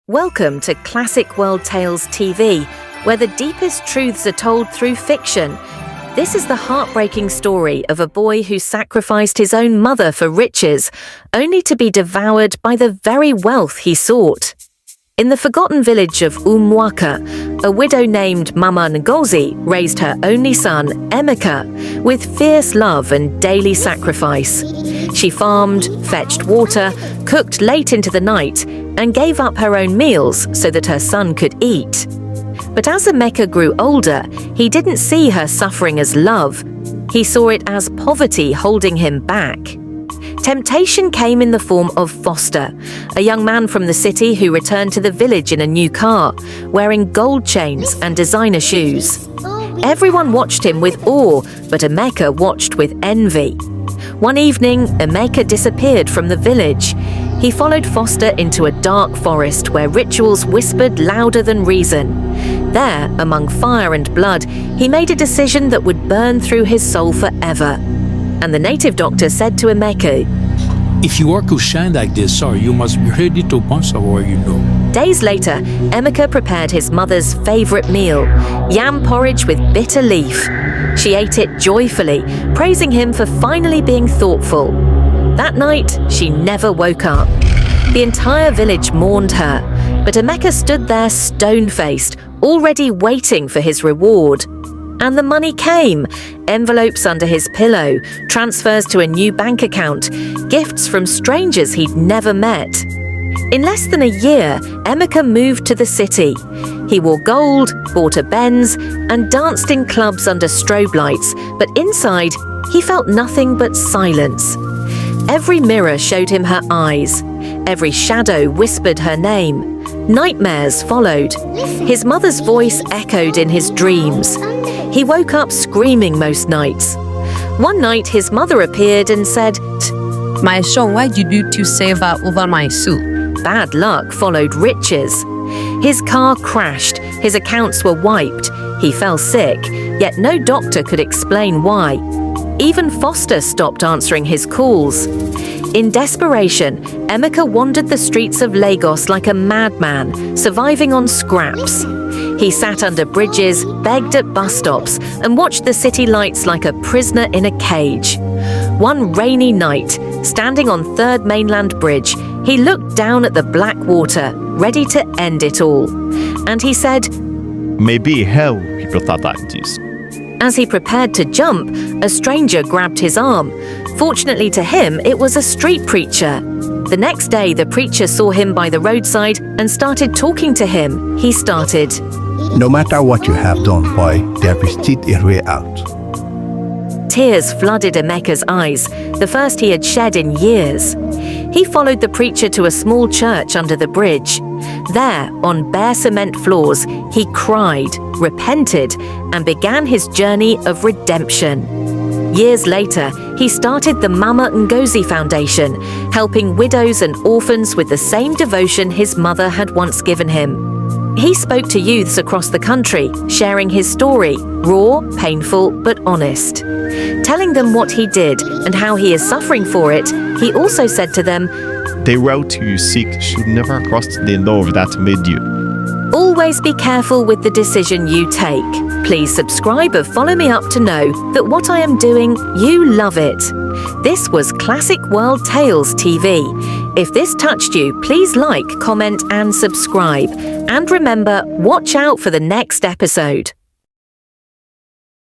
Welcome to Classic World Tales TV, where the deepest truths are told through fiction. This is the heartbreaking story of a boy who sacrificed his own mother for riches, only to be devoured by the very wealth he sought. In the forgotten village of Umwaka, a widow named Mama Ngozi raised her only son, Emeka, with fierce love and daily sacrifice. She farmed, fetched water, cooked late into the night, and gave up her own meals so that her son could eat. But as Emeka grew older, he didn't see her suffering as love. He saw it as poverty holding him back. Temptation came in the form of Foster, a young man from the city who returned to the village in a new car, wearing gold chains and designer shoes. Everyone watched him with awe, but Emeka watched with envy. One evening, Emeka disappeared from the village. He followed Foster into a dark forest where rituals whispered louder than reason. There, among fire and blood, he made a decision that would burn through his soul forever. And the native doctor said to Emeka, "If you are to shine like this, sir, you must be ready to bounce away, Days later, Emeka prepared his mother's favorite meal, yam porridge with bitter leaf. She ate it joyfully, praising him for finally being thoughtful. That night, she never woke up. The entire village mourned her, but Emeka stood there stone-faced, already waiting for his reward. And the money came, envelopes under his pillow, transfers to a new bank account, gifts from strangers he'd never met. In less than a year, Emeka moved to the city. He wore gold, bought a Benz, and danced in clubs under strobe lights, but inside, he felt nothing but silence. Every mirror showed him her eyes. Every shadow whispered her name. Nightmares followed. His mother's voice echoed in his dreams. He woke up screaming most nights. One night, his mother appeared and said, "My son, why did you two save up over my soup?" Bad luck followed riches. His car crashed, his accounts were wiped, he fell sick, yet no doctor could explain why. Even Foster stopped answering his calls. In desperation, Emeka wandered the streets of Lagos like a madman, surviving on scraps. He sat under bridges, begged at bus stops, and watched the city lights like a prisoner in a cage. One rainy night, standing on 3rd Mainland Bridge, he looked down at the black water, ready to end it all. And he said, "Maybe hell people thought that is." As he prepared to jump, a stranger grabbed his arm. Fortunately to him, it was a street preacher. The next day, the preacher saw him by the roadside and started talking to him. He started, "No matter what you have done, boy, there is still a way out." Tears flooded Emeka's eyes, the first he had shed in years. He followed the preacher to a small church under the bridge. There, on bare cement floors, he cried, repented, and began his journey of redemption. Years later, he started the Mama Ngozi Foundation, helping widows and orphans with the same devotion his mother had once given him. He spoke to youths across the country, sharing his story, raw, painful, but honest. Telling them what he did and how he is suffering for it, he also said to them, "The route you seek should never cross the love that made you." Always be careful with the decision you take. Please subscribe or follow me up to know that what I am doing, you love it. This was Classic World Tales TV. If this touched you, please like, comment, and subscribe. And remember, watch out for the next episode.